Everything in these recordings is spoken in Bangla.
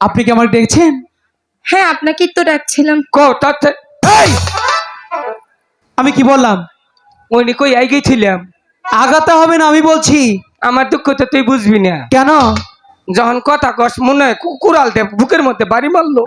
আপনি কি আমাকে ডেকেছেন? হ্যাঁ, আপনাকেই তো ডাকছিলাম। এই আমি কি বললাম? ওইনি কই আই গেছিলাম। আগাতে হবে না, আমি বলছি। আমার দুঃখ তো তুই বুঝবি না। কেন? যখন কথা কস মনে হয় কুকুরাল দে বুকের মধ্যে বাড়ি মারলো।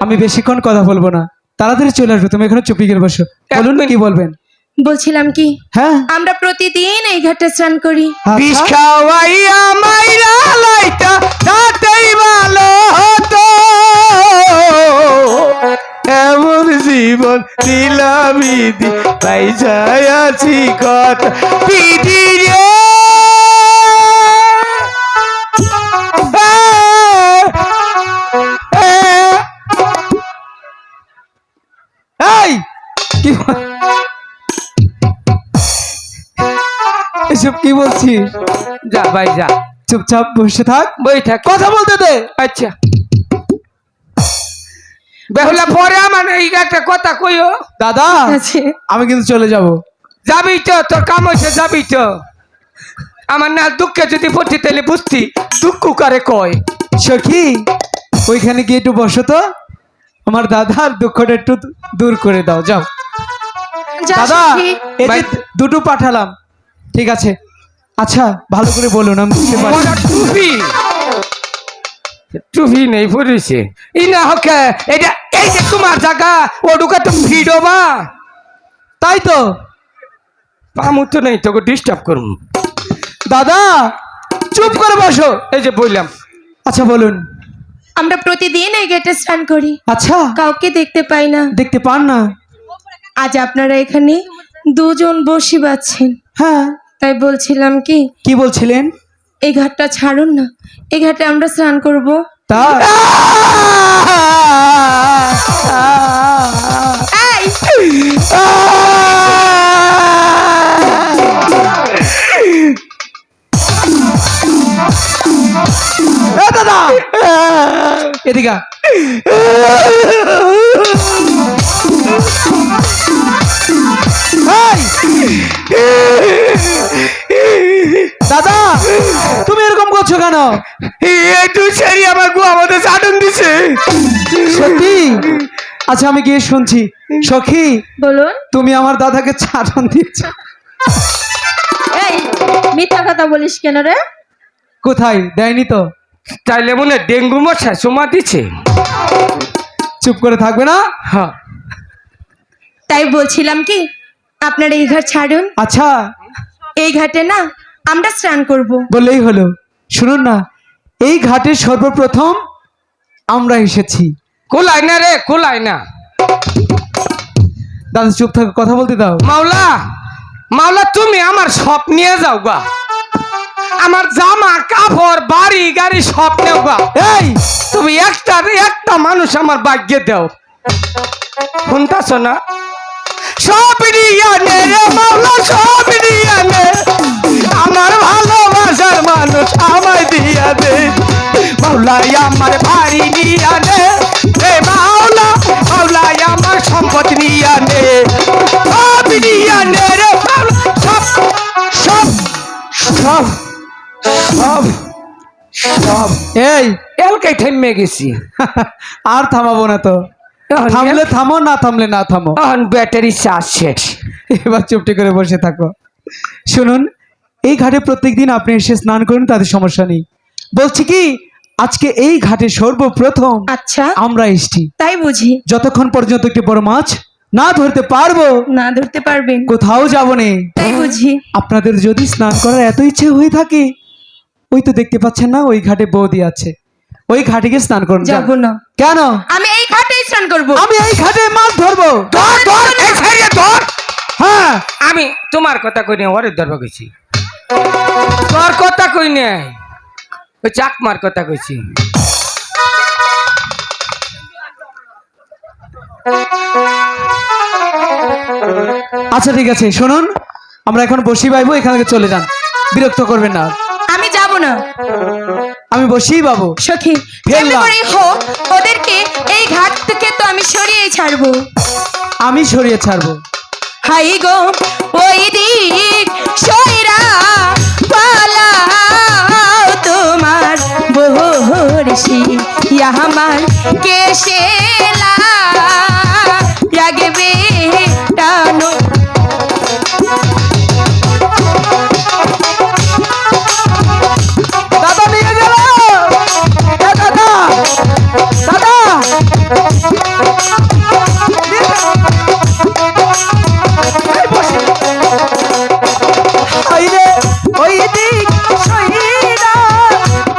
আমি বেশিক্ষণ কথা বলবো না, তাড়াতাড়ি চলে আসবো। তুমি এখানে চুপি করে বসো। বলুন কি বলবেন? বলছিলাম কি, হ্যাঁ আমরা প্রতিদিন এই ঘাটে স্নান করি। বিষ আচ্ছা। খাওয়াইয়া মাইরা লাইটা তাতেই ভালো হতো। এমন জীবন দিলাম বিধি তাই যাই আছি কত বিধি রে। এই কি এসব কি বলছিস? যা ভাই যা, চুপচাপ বসে থাক, বই থাক, কথা বলতে দে। আচ্ছা বেহুলা পরে আমার এই একটা কথা কইও। দাদা আছে। আমি কিন্তু চলে যাব। যাবি তো, তোর কাম হয়েছে, যাবি তো। আমার না দুঃখে যদি পড়তি তাহলে বুঝতি দুঃখ করে কয়। সখী ওইখানে গিয়ে একটু বসো তো, আমার দাদার দুঃখটা একটু দূর করে দাও, যাও। যা দাদা সখী। এই যে ভাই। দুটো পাঠালাম, ঠিক আছে? আচ্ছা ভালো করে বলুন, আমি বুঝতে পারি। ওরা টুপি টুপি নেই পড়েছে ই না হকে এটা। এই যে তোমার জায়গা ও ঢুকা তুমি ভিড়ো বা তাই তো পামু তো নেই তোকে ডিস্টার্ব করবো। দাদা চুপ করে বসো। এই যে বললাম আচ্ছা বলুন। আমরা প্রতিদিন এই ঘাটে স্নান করি, আচ্ছা কাউকে দেখতে পাই না। দেখতে পান না? আজ আপনারা এখানে দুজন বসি বাচ্ছেন, হ্যাঁ তাই বলছিলাম কি, কি বলছিলেন? এই ঘাটটা ছাড়ুন না, এই ঘাটে আমরা স্নান করব। তা এই, দাদা এদিকে আ। এই! দাদা তুমি এরকম করছো কেন? একটু সেরি আমার গো আমাদের চাটন দিছে। সত্যি? আচ্ছা আমি গিয়ে শুনছি। সখী বলুন। তুমি আমার দাদাকে ছাড়ন দিয়েছ? এই, মিথ্যা কথা বলিস কেন রে? কোথায় দেয়নি তো? তাইলে মনে হয় ডেঙ্গু মশা সোমা দিছে। চুপ করে থাকবে না? হ্যাঁ তাই বলছিলাম কি, আপনারা এই ঘাট ছাড়ুন, আচ্ছা এই ঘাটে না আমরা স্নান করব। বললেই হলো। শুনুন না, এই ঘাটে সর্বপ্রথম আমরা এসেছি। কোলাই না রে, কোলাই না। দাদা চুপ থাকো, কথা বলতে দাও। মাওলা মাওলা তুমি আমার সব নিয়ে যাও গা, আমার জামা কাপড় বাড়ি গাড়ি সব নেও গা। এই তুমি একটা মানুষ আমার ভাগ্যে দাও। শুনতাছ না? সব নিয়ে নে রে মাওলা, সব নিয়ে নে। আমার ভালোবাসার মানুষ আমায় দিয়া দে মাওলা, আমার বাড়ি নিয়ে নে রে মাওলা, মাওলা আমার সম্পদ নিয়ে নে, সব নিয়ে নে রে মাওলা, সব সব সব সব সব। এই এলকাই থেমে গেছি। আর থামাবো না তো। থামলে থামো, না থামলে না থামো। এখন ব্যাটারি চার্জ শেষ। এবার চুপটি করে বসে থাকো। শুনুন, এই ঘাটে প্রত্যেকদিন আপনি এসে স্নান করুন, তাদের সমস্যা নেই। বলছি কি, আজকে এই ঘাটে সর্বপ্রথম আচ্ছা আমরা এসছি। তাই বুঝি? যতক্ষণ পর্যন্ত একটি বড় মাছ না ধরতে পারবো না ধরতে পারবেন? কোথাও যাবো না। তাই বুঝি? আপনাদের যদি স্নান করার এত ইচ্ছে হয়ে থাকে, ওই তো দেখতে পাচ্ছেন না, ওই ঘাটে বৌদি আছে, ওই ঘাটে গিয়ে স্নান করুন। যান। যাব না, কেন? আমি এই ঘাটেই স্নান করব। আমি এই ঘাটে মাছ ধরবো। ধর ধর এই ছেড়ে ধর। হ্যাঁ আমি তোমার কথা কই নাই, ওরে ধরবা কইছি। তোর কথা কই নাই, ওই চাকমার কথা কইছি। আচ্ছা ঠিক আছে, শুনুন, আমরা এখন বসি বাইবো, এখান থেকে চলে যান, বিরক্ত করবেন না। আমি যাব না। আমি বসিই বাবু। সখী, যেমনি করেই হোক ওদেরকে এই ঘাট থেকে তো আমি সরিয়ে ছাড়বো। আমি সরিয়ে ছাড়বো। হাই গো ওই দিক সইরা পালাও, তোমার আমার কেশে লাগবে টানো। দাদা নিয়ে গেল, দাদা দাদা আইরে ওই দিক সহিরা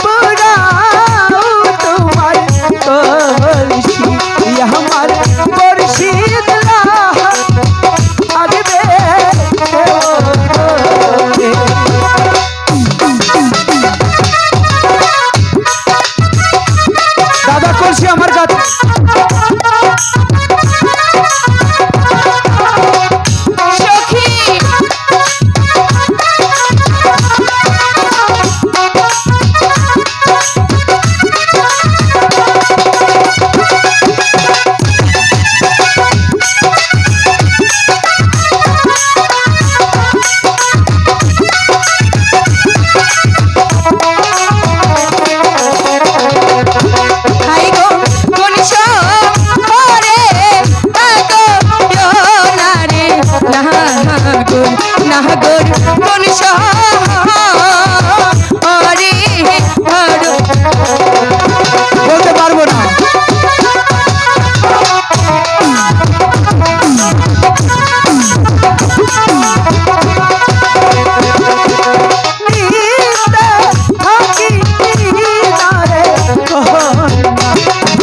পুরাও তোমার কলসি আমার বর্ষি দিলা আসবে দাদা কলসি আমার কাছে। সখী হাই গো কোন শহরে আগো না রে নাগর কোন শহরে ধরো। বলতে পারবো না।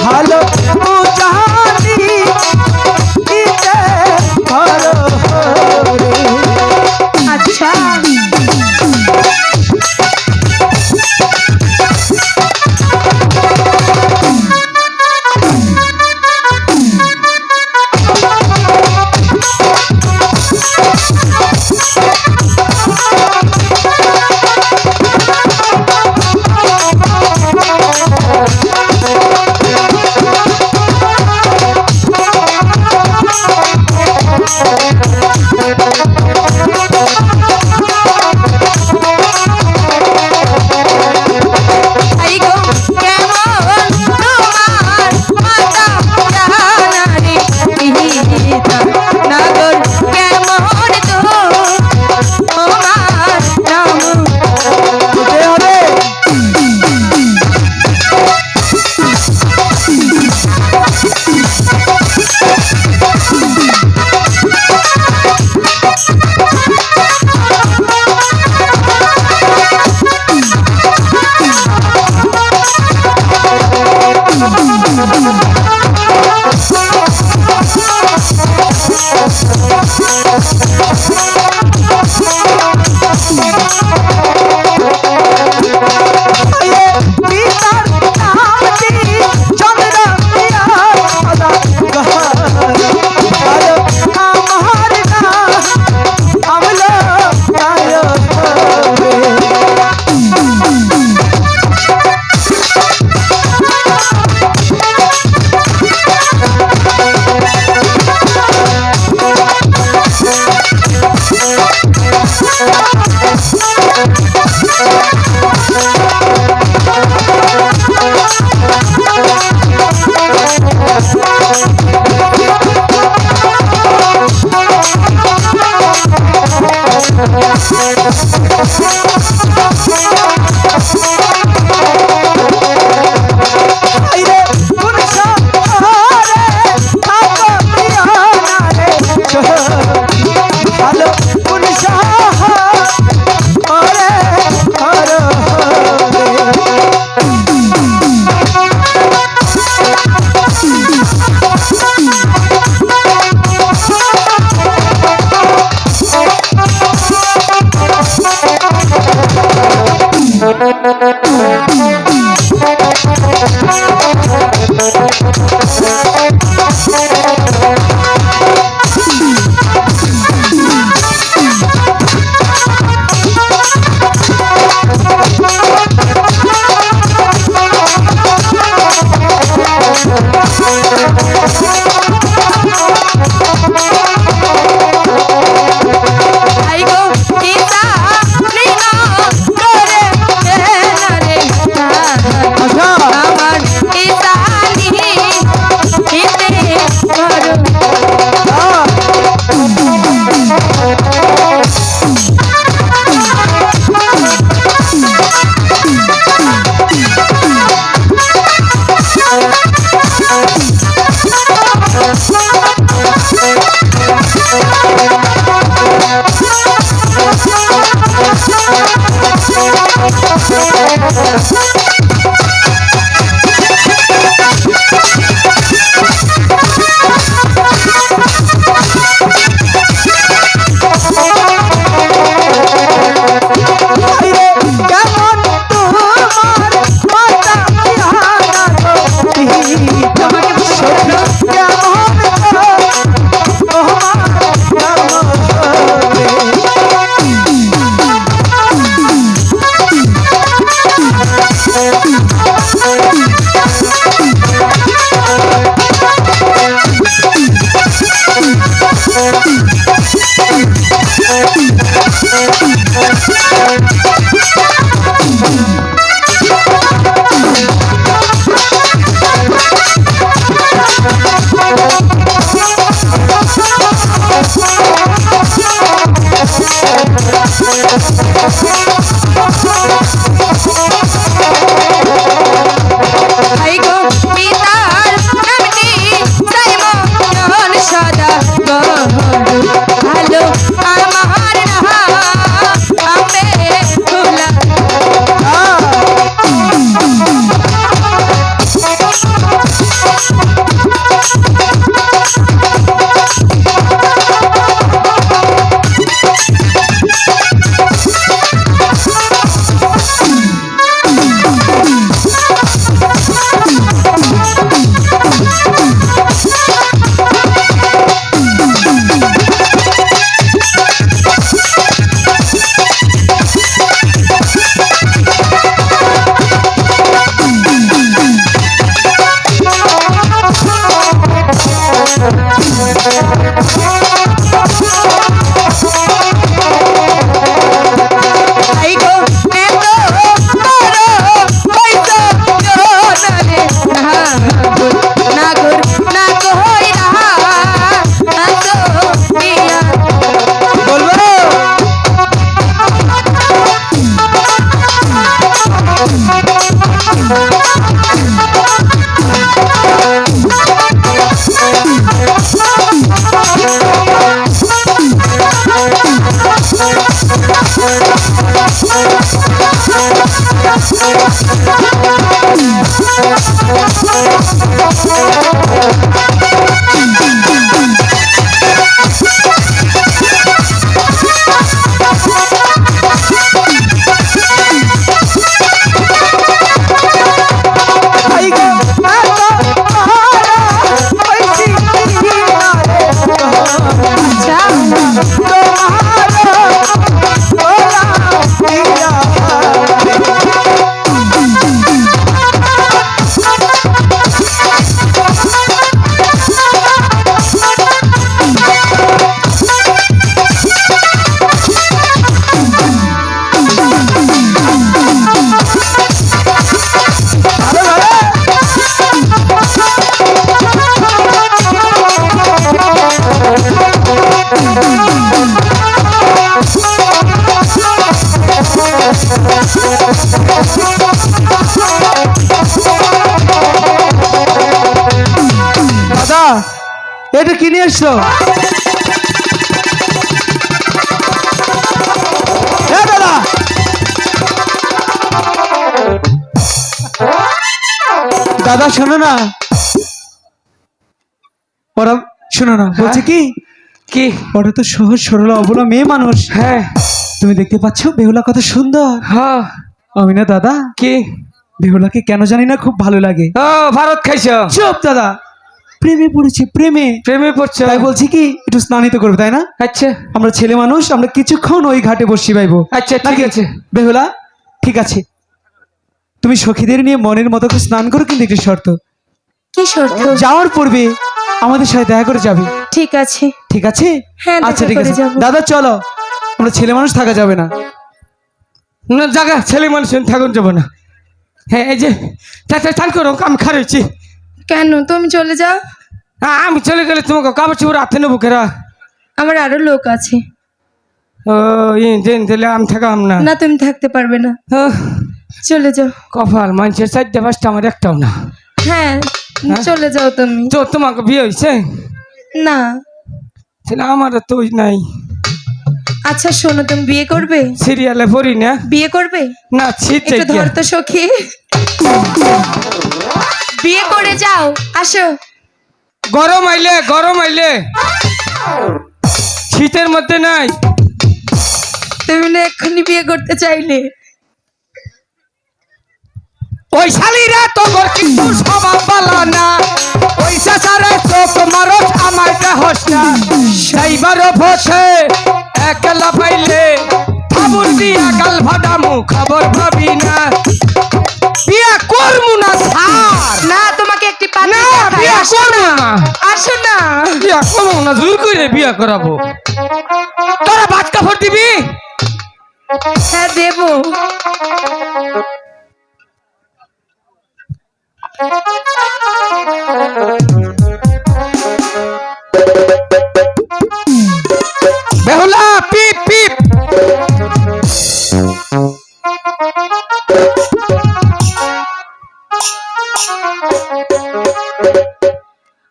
ভালো জানি ভালো আচ্ছা হাই গো কেমন তোমার মাতা জানা রে পিতা নাগর কেমন তোমার নাম। যেতে হবে। পিতার নামটি চন্দ্র প্রিয়া সদা ভালো আমার না আমলো তায়ো ভাই গো, আচ্ছা দাদা এটা কি নিয়ে এসছো? এ দাদা, দাদা শোনো না, ওরা শোনো না, বলছে কি কি? ওটা তো সহজ সরল অবলা মেয়ে মানুষ। হ্যাঁ তুমি দেখতে পাচ্ছ বেহুলা কত সুন্দর। হ্যাঁ। আমি না দাদা কি? বেহুলাকে কেন জানি না খুব ভালো লাগে। ও ভারত খাইছ? চুপ দাদা, প্রেমে পড়েছে, প্রেমে। প্রেমে পড়ছ? তাই বলছি কি একটু স্নানিত করবে, তাই না? আচ্ছা আমরা ছেলে মানুষ, আমরা কিছুক্ষণ ওই ঘাটে বসি পাইবো। আচ্ছা ঠিক নাকি? আছে। বেহুলা ঠিক আছে, তুমি সখীদের নিয়ে মনের মতো করে স্নান করো, কিন্তু একটি শর্ত, কি শর্ত? যাওয়ার পূর্বে আমাদের সাথে দেখা করে যাবে, ঠিক আছে। ঠিক আছে? হ্যাঁ, দেখা আচ্ছা ঠিক করে আছে যাবো। দাদা, চলো, আমরা ছেলে মানুষ থাকা যাবে না। না জায়গা ছেলে মানুষ থাকুন যাব না। হ্যাঁ এই যে চান করো, আমি খারাইছি। কেন তুমি চলে যাও? আমি চলে গেলে তোমাকে কাপড় চোপড় হাতে নেবো কেরা? আমার আরো লোক আছে। ও দিন দিলে আমি থাকাম না। না তুমি থাকতে পারবে না, চলে যাও। কপাল মানুষের 4টা 5টা, আমার একটাও না। হ্যাঁ চলে যাও তুমি। তো তোমাকে বিয়ে হয়েছে? না। আমার তো নাই। আচ্ছা শোনো, তুমি বিয়ে করবে? সিরিয়ালে পড়ি না। বিয়ে করবে? না শীত একটু ধর তো সখী, বিয়ে করে যাও, আসো। গরম আইলে শীতের মধ্যে নাই। তুমি না এক্ষুনি বিয়ে করতে চাইলে। ওই শালিরা তো কিন্তু স্বভাব ভালো না, ওই সাসারে চোখ মারো আমার দেহস না। সেইবারও বসে একলা পাইলে ফাবুর দিয়া গাল ভাদামু, খবর ভাবি না। বিয়া করমু না স্যার। না তোমাকে একটি না পাত্র দেখাই, বিয়া আসো করমু না, না। আসো না। বিয়া করমু না, জোর করে বিয়া করাবো। তোরা ভাত কাপড় দিবি? হ্যাঁ দেবো। বেহুলা পিপ পিপ।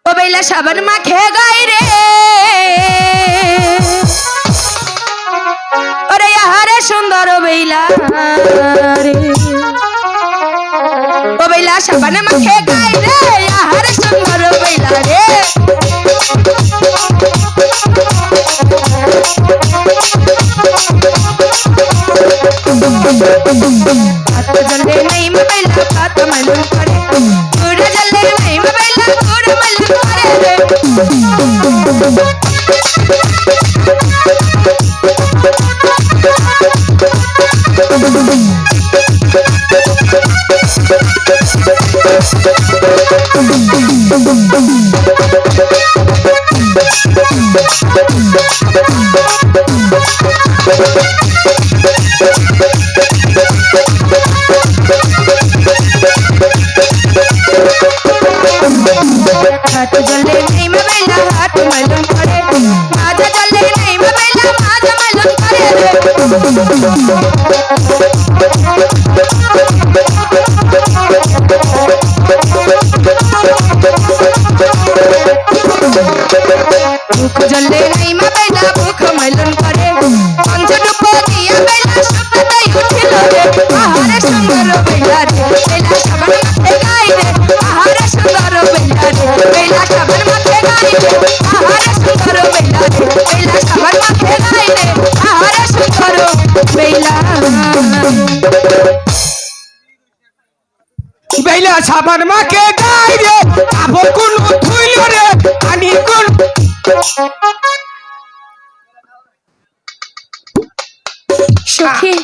ও বেলা সাবান মাখে গাই রে, ওরে আহারে সুন্দর ও বেলা রে, ও বেলা সাবান মাখে গাই রে, আহারে সুন্দর ও বেলা রে। আত্ম জলে নাই বেলা কাত মালুম করে, পুরা জলে নাই বেলা পুরা মালুম করে রে। হাত জলে নাই বেলা হাত মালুম করে, মাজা জলে নাই বেলা মাজা মালুম করে রে। বুক জ্বলে নাই মা বেলা বুক মেলন করে পঞ্চরূপ দিয়া বেলা সপ্তাহে উঠিল রে আহারে সুন্দর বেলা রে বেলা সাবান মাথে গাই রে আহারে সুন্দর বেলা রে বেলা সাবান মাথে গাই রে আহারে সুন্দর বেলা রে বেলা সাবান মাথে গাই রে আহারে সুন্দর বেলা বেলা সাবান মাকে গাই রে আবো কোন থুইল রে আনি কোন সখী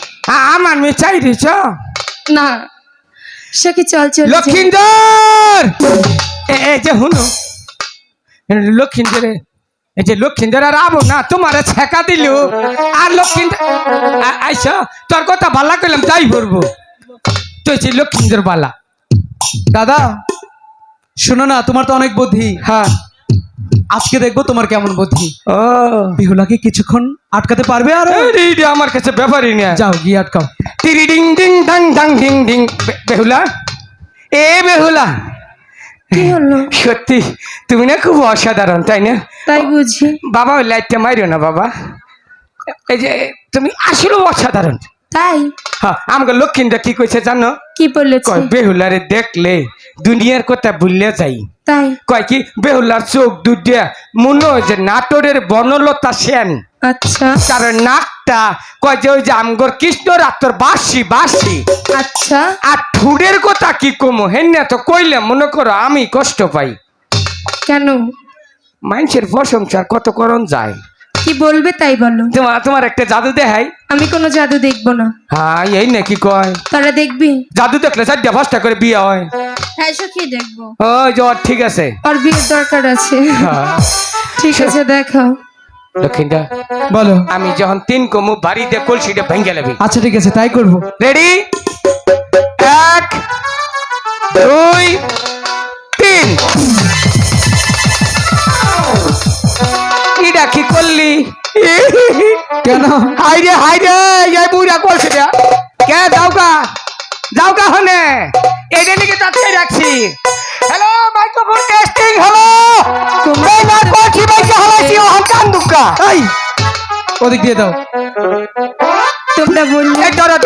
আমার মেয়ে চাই দিছ না সখী চল চল লক্ষিন্দর এই যে হুনো লক্ষিন্দরে এই যে লক্ষিন্দর আর আবো না তোমার ছেকা দিল আর লক্ষিন্দর আইসা তোর কথা ভালা করলাম তাই বলবো তুই যে লক্ষিন্দর বালা দাদা শোনো না, তোমার তো অনেক বুদ্ধি। হ্যাঁ আজকে দেখবো তোমার কেমন বুদ্ধি। ও বিহুলাকে কিছুক্ষণ আটকাতে পারবে? আর এইটা আমার কাছে ব্যাপারই না। যাও গিয়ে আটকাও। টিরি ডিং ডিং ডাং ডাং ডিং ডিং। বেহুলা, এ বেহুলা, কি হলো? সত্যি তুমি না খুব অসাধারণ, তাই না? তাই বুঝি। বাবা ওই লাইটটা মারিও না বাবা, এই যে তুমি আসলে অসাধারণ। তাই? হ্যাঁ, আমাকে লক্ষ্মীটা কি কইছে জানো? কি বলেছে? কয় বেহুলারে দেখলে দুনিয়ার কথা ভুলে যাই। তাই? কয় কি বেহুলার চোখ দুটিয়া মনে হয় যে নাটোরের বনলতা সেন। আচ্ছা। তার নাকটা কয় যে ওই যে আমগর কৃষ্ণ রাত্তর বাসি বাসি। আচ্ছা। আর ঠুরের কথা কি কমো হেন তো কইলে মনে করো আমি কষ্ট পাই। কেন? মানুষের প্রশংসার কত করণ যায়। কি বলবে তাই বলো। তোমার একটা জাদু দেখাই। আমি কোনো জাদু দেখবো না। হ্যাঁ এই নাকি কয় তারা দেখবি? জাদু দেখলে 4-5টা করে বিয়ে হয়। হ্যাঁ সখী দেখবো। ওই যে ওর ঠিক আছে, আর বিয়ের দরকার আছে। হ্যাঁ। ঠিক আছে দেখাও। লক্ষ্মীটা বলো। আমি যখন 3 কমু বাড়িতে কলসিটা ভেঙে নেবি। আচ্ছা ঠিক আছে, তাই করবো। রেডি? 1 2 3। এটা কি করলি? কেন? হাইরে হাইরে এই বুড়া কলসিটা কে যাও কা হনে এটা নিকে তাতে রাখছি। হ্যালো মাইক্রোফোন টেস্টিং, হ্যালো তুমি না কলসি বাইকে হলাইছি ও হাকান দুকা। এই ওদিক দিয়ে দাও। তোমরা বললে এই ধরো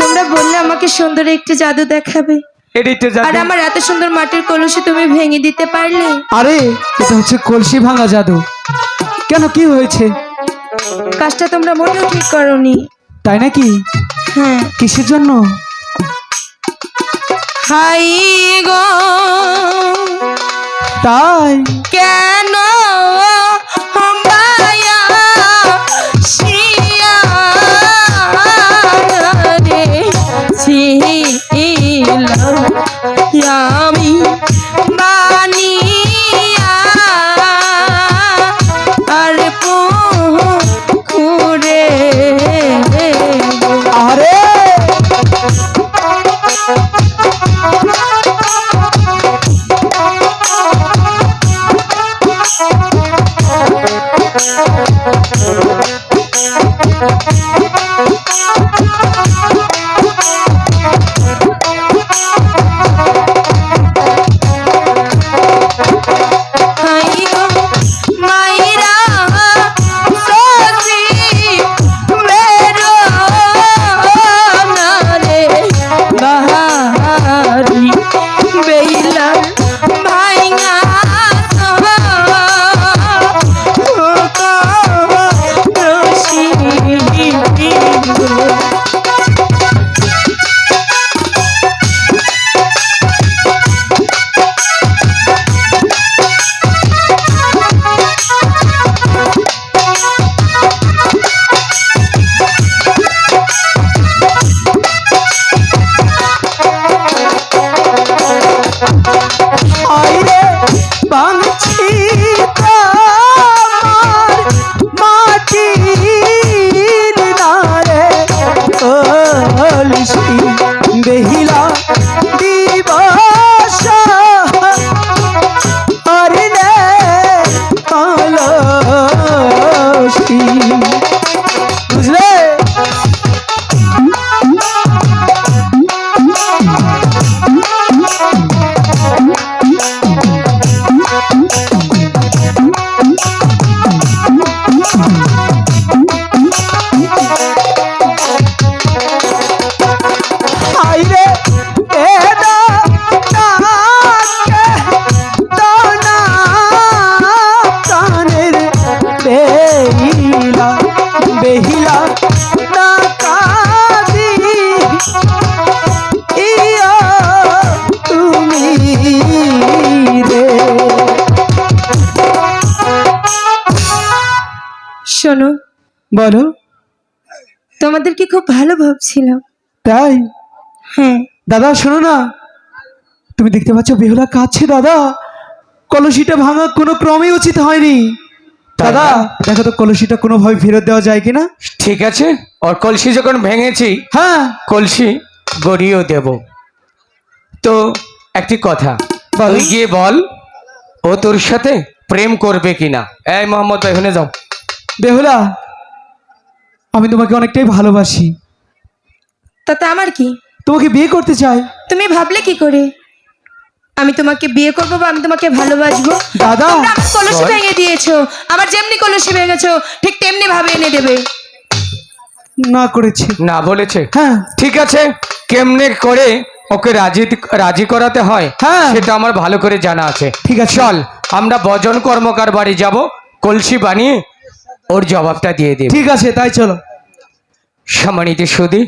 তোমরা বললে আমাকে সুন্দর একটি জাদু দেখাবে, এডিটে আর আমার এত সুন্দর মাটির কলসি তুমি ভেঙে দিতে পারলে। আরে এটা হচ্ছে কলসি ভাঙা জাদু। কেন, কি হয়েছে? কাজটা তোমরা মোটেও ঠিক করোনি। তাই নাকি? হ্যাঁ। কিসের জন্য? হাই গো তাই? কেন মায়া শিয়া রে ছিলাম আমি বানিয়া আর পুকুরে। আরে ভাইয়া টাকা দিয়া তুমি রে। শোনো, বলো। তোমাদেরকে খুব ভালো ভাবছিলাম। তাই? হ্যাঁ, দাদা শোনো না, তুমি দেখতে পাচ্ছ বেহুলা কাঁদছে দাদা। কলসিটা ভাঙা কোনো ক্রমেই উচিত হয়নি। দাদা দেখো তো কলসিটা কোনোভাবে ফেরত দেওয়া যায় কিনা। ঠিক আছে, ওর কলসি যখন ভেঙেছি, হ্যাঁ কলসি গড়িয়েও দেব। তো একটি কথা, বলো। তুই গিয়ে বল ও তোর সাথে প্রেম করবে কিনা। এই মোহাম্মদ ভাই, এখানে যাও। বেহুলা, আমি তোমাকে অনেকটাই ভালোবাসি, তাতে আমার কি? তোমাকে বিয়ে করতে চাই। তুমি ভাবলে কি করে আমি তোমাকে বিয়ে করবো বা আমি তোমাকে ভালোবাসবো? দাদা তোমরা আমার কলসি বল। ভেঙে দিয়েছো, আমার যেমনি কলসি ভেঙেছো ঠিক তেমনি ভাবে এনে দেবে। না করেছি। না বলেছে? হ্যাঁ ঠিক আছে, কেমনে করে ওকে রাজি করাতে হয় হ্যাঁ। সেটা আমার ভালো করে জানা আছে। ঠিক আছে। চল আমরা বজন কর্মকার বাড়ি যাব, কলসি বানিয়ে ওর জবাবটা দিয়ে দেব। ঠিক আছে, তাই চলো। সম্মানিত সুধী,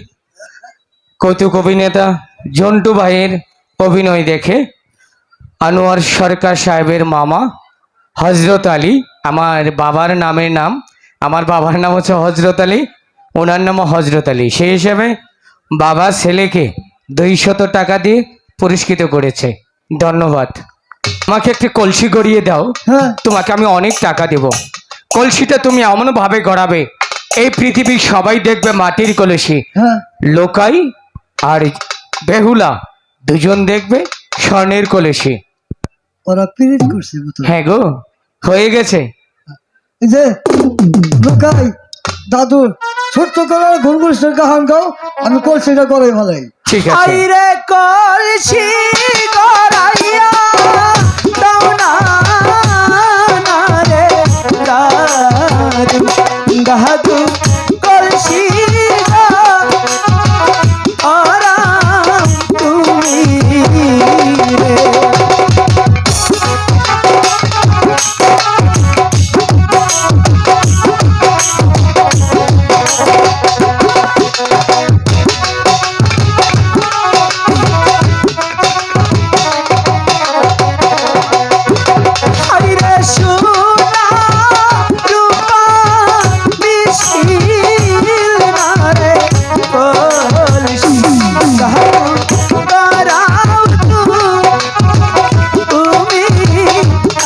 কৌতুক অভিনেতা জন্টু ভাইয়ের অভিনয় দেখে আনোয়ার সরকার সাহেবের মামা হজরত আলী, আমার বাবার নামের নাম, আমার বাবার নাম হচ্ছে হজরত আলী, ওনার নামও হজরত আলী, সেই হিসেবে বাবা ছেলেকে 200 টাকা দিয়ে পুরস্কৃত করেছে। ধন্যবাদ। আমাকে একটি কলসি গড়িয়ে দাও, হ্যাঁ তোমাকে আমি অনেক টাকা দেব। কলসিটা তুমি এমনভাবে গড়াবে এই পৃথিবীর সবাই দেখবে মাটির কলসি, হ্যাঁ। লোকাই আর বেহুলা দুজন দেখবে স্বর্ণের কলসি। ওরা পিরিত করছে বুঝতো। হ্যাঁ গো, হয়ে গেছে। এই যে লোকাই দাদু ছোট্ট করে ঘুরঘুরের গান গাও, আমি কলসিটা করে ভালাই। ঠিক আছে। আইরে কলসি গড়াইয়া দাও না না রে দাদু, দাদু কলসি আরাম তুমি রে। আইরে সোনা রূপা মিশিল না রে কলসি দাদু দাঁড়াও তুমি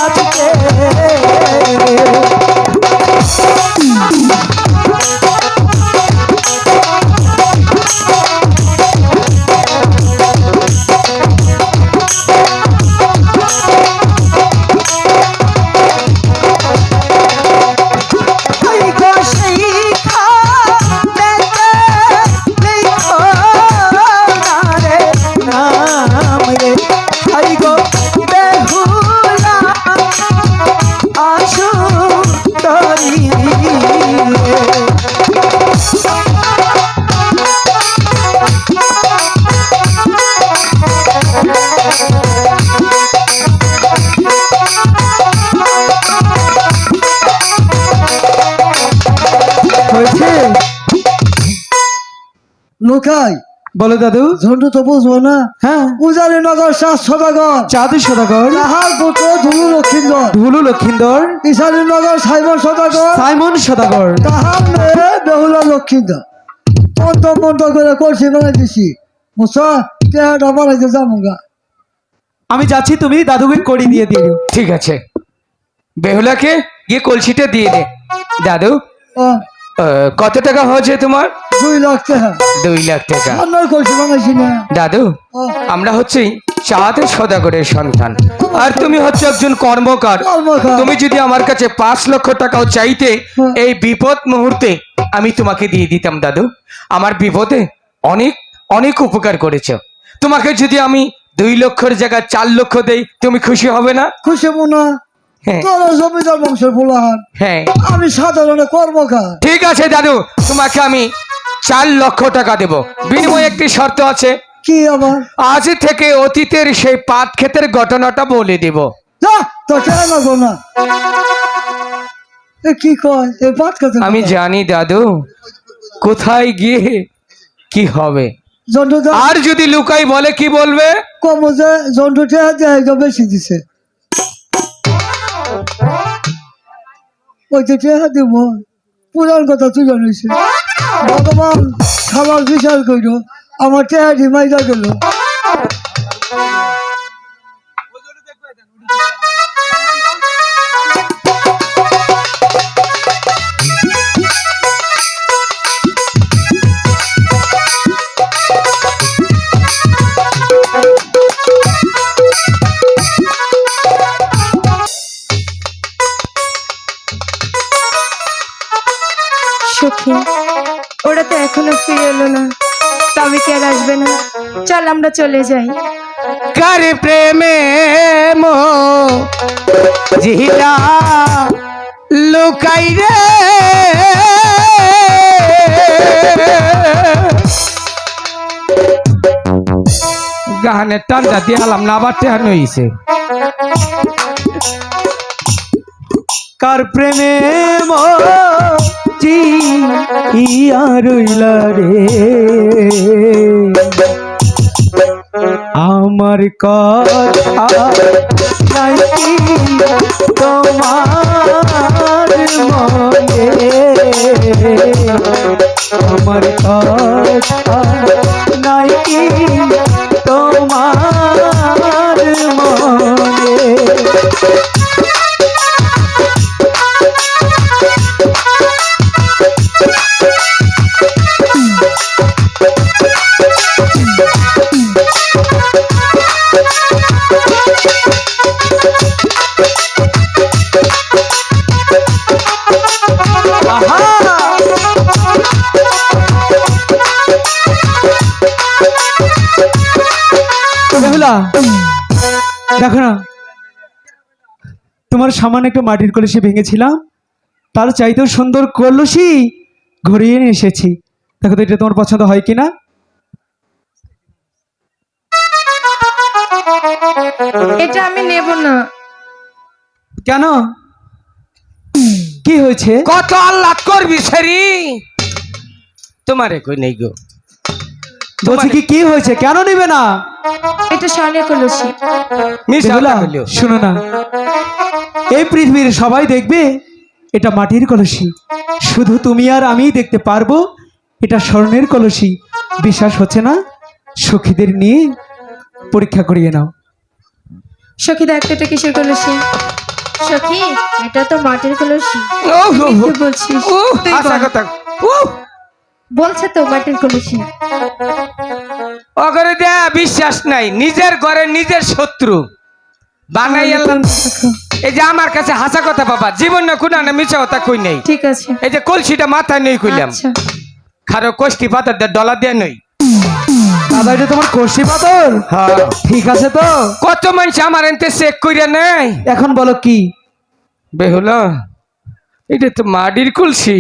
আজকে। হয়েছে? লোকাই বলো দাদু। ঝন্টু তো বুঝবো না। হ্যাঁ, পূজারী নগর 7 সদাগর, চাঁদ সদাগর, তাহার পুত্র ধুলু লক্ষিন্দর, ধুলু লক্ষিন্দর, ঈশানী নগর সাইমন সদাগর, সাইমন সদাগর। তাহার মেয়ে বেহুলা লক্ষিন্দর। পন্ত পন্ত করে কলসি বানাই দিছি, বুঝছো? টেহাটা বানাইতে যাবো গা। আমি যাচ্ছি, তুমি দাদুকে কড়ি দিয়ে দিও। ঠিক আছে, বেহুলাকে গিয়ে কলসিটা দিয়ে দে। দাদু, ও, কত টাকা হয়েছে তোমার? 2 লাখ টাকা। 2 লাখ টাকা। আমার কলসি বানাইছি না। দাদু, ও, আমরা হচ্ছি চাঁদ সদাগরের সন্তান, আর তুমি হচ্ছে একজন কর্মকার। কর্মকার। তুমি যদি আমার কাছে 5 লক্ষ টাকাও চাইতে, হ্যাঁ। এই বিপদ মুহূর্তে আমি তোমাকে দিয়ে দিতাম। দাদু, আমার বিপদে অনেক অনেক উপকার করেছো। তোমাকে যদি আমি 2 লক্ষের জায়গায় 4 লক্ষ দেই, তুমি খুশি হবে না? খুশি মনা। হ্যাঁ তোর জমিদার বংশের ফুলাহান, হ্যাঁ, আমি সাধারণ কর্মকার। ঠিক আছে দাদু, তোমাকে আমি 4 লক্ষ টাকা দেব। বিনিময়ে একটি শর্ত আছে, কি আবার? আজ থেকে অতীতের সেই পাট ক্ষেতের ঘটনাটা বলে দেব। যা তো কেন গো না? এ কি কয়? এ বাদ কথা আমি জানি দাদু, কোথায় গিয়ে কি হবে? জন্টুটা আর যদি লুকাই বলে কি বলবে? কম যে জন্টুটা দেয় বেশি দিছে ওই যে টেহা দিব পুরান কথা তুলে নিছে ভগবান খাবার বিচার কইল আমার টেহা ডিমাইজা গেল সখী ওরা তো এখনো ফিরে এলো না, তবে কি আর আসবে না? চল আমরা চলে যাই। কার প্রেমে মো জিলা লুকাই রে গানের টানটা দিয়ে হালাম না, আবার টেহান হইছে। কার প্রেমে ইয়া রইলা রে আমার কথা নাকি তোমার মনে আমার কথা নাকি তোমার মনে বেহুলা, দেখো না তোমার সামান্য একটা মাটির কলসি ভেঙেছিলাম, তার চাইতেও সুন্দর কলসি ঘুরিয়ে নিয়ে এসেছি। দেখো তো এটা তোমার পছন্দ হয় কিনা? এটা আমি নেব না। কেন, কি হয়েছে? কত আল্লাহ করবি সেরি তোমারে কই নেই গো। বলছি কি হয়েছে, কেন নিবে না? এটা স্বর্ণের কলসি। মিশা বেহুলা, কথা কইলো। শোনো না, এই পৃথিবীর সবাই দেখবে এটা মাটির কলসি, শুধু তুমি আর আমিই দেখতে পারবো এটা স্বর্ণের কলসি। বিশ্বাস হচ্ছে না? সখীদের নিয়ে পরীক্ষা করিয়ে নাও। সখী দেখ তো এটা কিসের কলসি? সখী এটা তো মাটির কলসি। ও কি বলছিস? তুই আশা বল। কথা বলছে তো মাটির কলসি। অগরে দেয়া বিশ্বাস নাই, নিজের ঘরে নিজের শত্রু বানাই এলাম। এই যে আমার কাছে হাসা কথা বাবা, জীবন না কোন না মিছা কথা কই নাই। ঠিক আছে, এই যে কলসিটা মাথায় নেই কইলাম, আচ্ছা খারো কষ্টি পাতার ডলা দিয়ে নই। দাদা এটা তোমার কলসি পাথর? হ্যাঁ ঠিক আছে তো, কত মানুষ আমার এনতে চেক কইরা নেই। এখন বলো কি? বেহুলা, এটা তো মাটির কলসি।